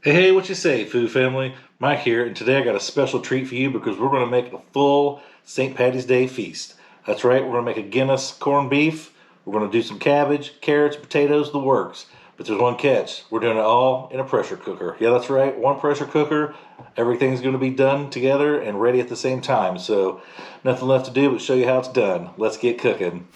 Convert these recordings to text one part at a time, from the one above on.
Hey, what you say, food family? Mike here, and today I got a special treat for you because we're going to make a full St. Patty's Day feast. That's right, we're going to make a Guinness corned beef. We're going to do some cabbage, carrots, potatoes, the works. But there's one catch. We're doing it all in a pressure cooker. Yeah, that's right, one pressure cooker. Everything's going to be done together and ready at the same time. So, nothing left to do but show you how it's done. Let's get cooking.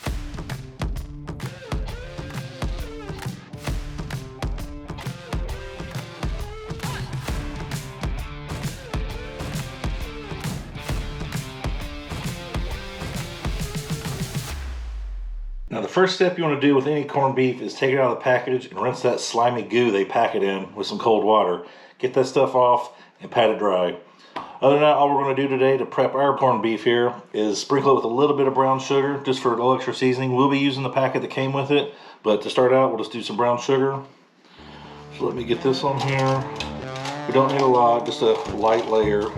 Now, the first step you want to do with any corned beef is take it out of the package and rinse that slimy goo they pack it in with some cold water. Get that stuff off and pat it dry. Other than that, all we're going to do today to prep our corned beef here is sprinkle it with a little bit of brown sugar just for a little extra seasoning. We'll be using the packet that came with it, but to start out, we'll just do some brown sugar. So let me get this on here. We don't need a lot, just a light layer.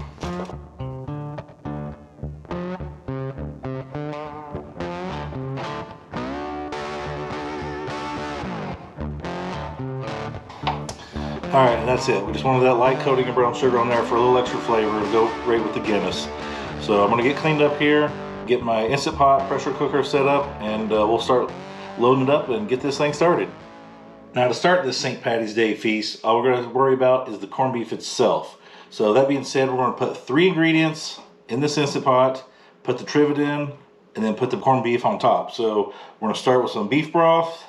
Alright, and that's it. We just wanted that light coating of brown sugar on there for a little extra flavor to go right with the Guinness. So I'm going to get cleaned up here, get my Instant Pot pressure cooker set up, and we'll start loading it up and get this thing started. Now, to start this St. Patty's Day feast, all we're going to worry about is the corned beef itself. So that being said, we're going to put 3 ingredients in this Instant Pot, put the trivet in, and then put the corned beef on top. So we're going to start with some beef broth,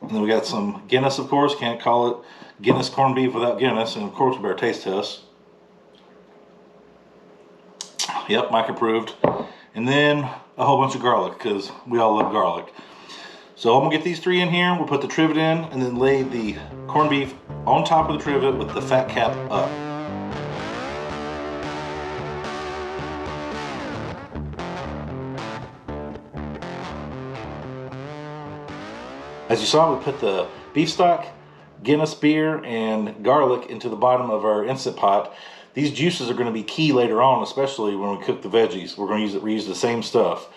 and then we got some Guinness, of course. Can't call it Guinness corned beef without Guinness. And of course, we better taste test. Yep, Mike approved. And then a whole bunch of garlic, because we all love garlic. So I'm going to get these 3 in here. We'll put the trivet in and then lay the corned beef on top of the trivet with the fat cap up. As you saw, we put the beef stock, Guinness beer, and garlic into the bottom of our Instant Pot. These juices are going to be key later on, especially when we cook the veggies. We're going to reuse the same stuff.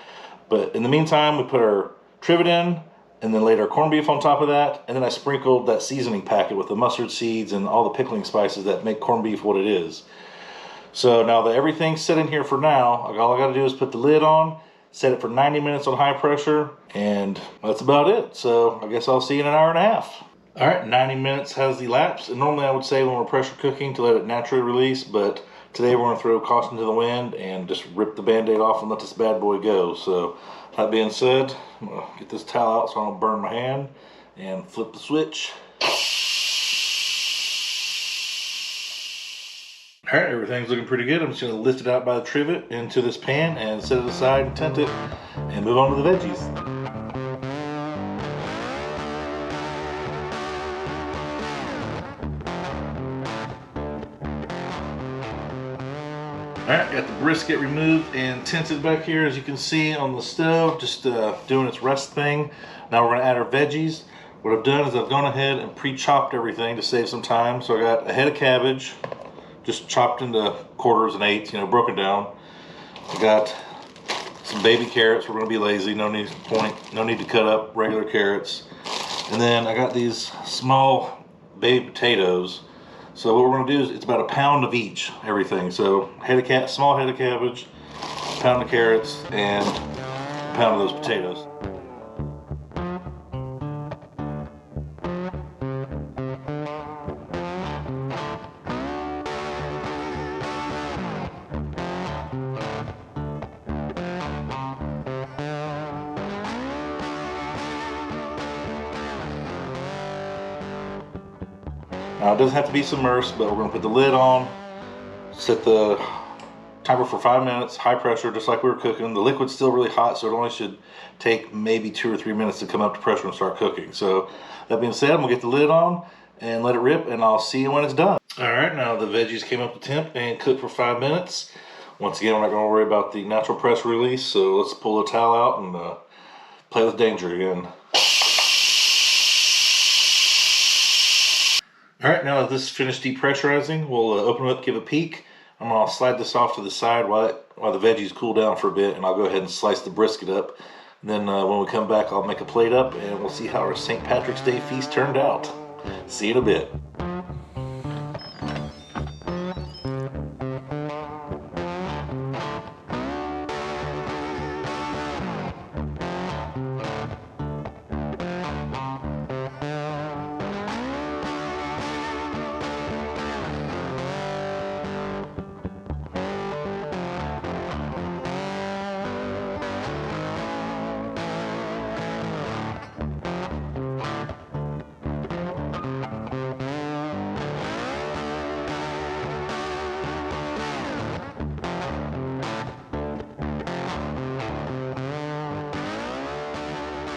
But in the meantime, we put our trivet in, and then laid our corned beef on top of that, and then I sprinkled that seasoning packet with the mustard seeds and all the pickling spices that make corned beef what it is. So now that everything's set in here for now, all I got to do is put the lid on, set it for 90 minutes on high pressure, and that's about it. So I guess I'll see you in an hour and a half. All right, 90 minutes has elapsed, and normally I would say when we're pressure cooking to let it naturally release, but today we're going to throw caution to the wind and just rip the Band-Aid off and let this bad boy go. So that being said, I'm going to get this towel out so I don't burn my hand and flip the switch. All right, everything's looking pretty good. I'm just going to lift it out by the trivet into this pan and set it aside and tent it and move on to the veggies. Alright, got the brisket removed and tinted back here, as you can see on the stove, just doing its rest thing. Now we're going to add our veggies. What I've done is I've gone ahead and pre-chopped everything to save some time. So I got a head of cabbage, just chopped into quarters and eighths, broken down. I got some baby carrots. We're going to be lazy, no need to cut up regular carrots. And then I got these small baby potatoes. So what we're going to do is it's about a pound of each, everything. So small head of cabbage, a pound of carrots, and a pound of those potatoes. Now it doesn't have to be submersed, but we're going to put the lid on, set the timer for 5 minutes, high pressure, just like we were cooking. The liquid's still really hot, so it only should take maybe 2 or 3 minutes to come up to pressure and start cooking. So that being said, I'm going to get the lid on and let it rip, and I'll see you when it's done. All right, now the veggies came up to temp and cooked for 5 minutes. Once again, we're not going to worry about the natural pressure release, so let's pull the towel out and play with danger again. Alright, now that this is finished depressurizing, we'll open it up, give a peek. I'm going to slide this off to the side while the veggies cool down for a bit, and I'll go ahead and slice the brisket up. And then when we come back, I'll make a plate up, and we'll see how our St. Patrick's Day feast turned out. See you in a bit.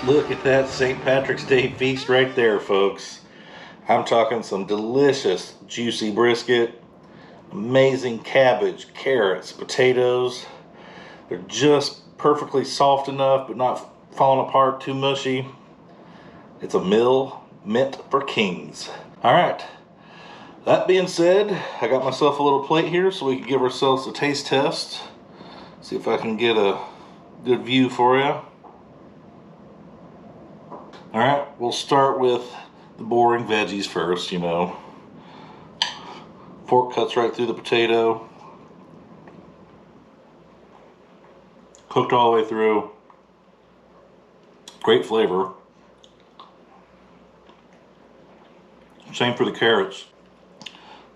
Look at that St. Patrick's Day feast right there, folks. I'm talking some delicious, juicy brisket, amazing cabbage, carrots, potatoes. They're just perfectly soft enough, but not falling apart too mushy. It's a meal meant for kings. All right. That being said, I got myself a little plate here so we can give ourselves a taste test. See if I can get a good view for you. All right, we'll start with the boring veggies first, you know. Fork cuts right through the potato. Cooked all the way through. Great flavor. Same for the carrots.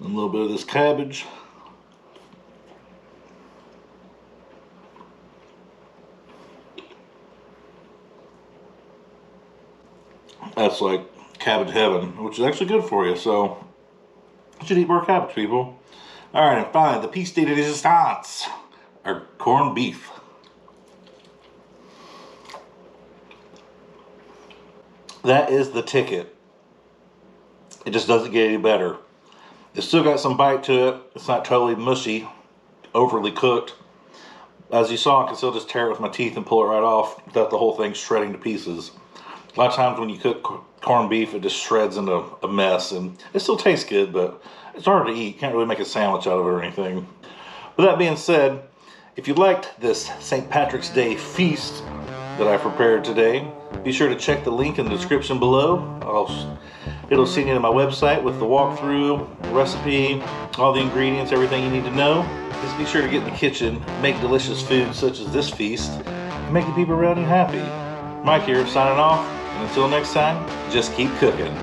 A little bit of this cabbage. That's like cabbage heaven, which is actually good for you, so you should eat more cabbage, people. All right, and finally, the piece de resistance, our corned beef. That is the ticket. It just doesn't get any better. It's still got some bite to it. It's not totally mushy, overly cooked. As you saw, I can still just tear it with my teeth and pull it right off without the whole thing shredding to pieces. A lot of times when you cook corned beef, it just shreds into a mess, and it still tastes good, but it's hard to eat. Can't really make a sandwich out of it or anything. With that being said, if you liked this St. Patrick's Day feast that I prepared today, be sure to check the link in the description below. It'll send you to my website with the walkthrough, recipe, all the ingredients, everything you need to know. Just be sure to get in the kitchen, make delicious food such as this feast, and make the people around you happy. Mike here, signing off, and until next time, just keep cooking.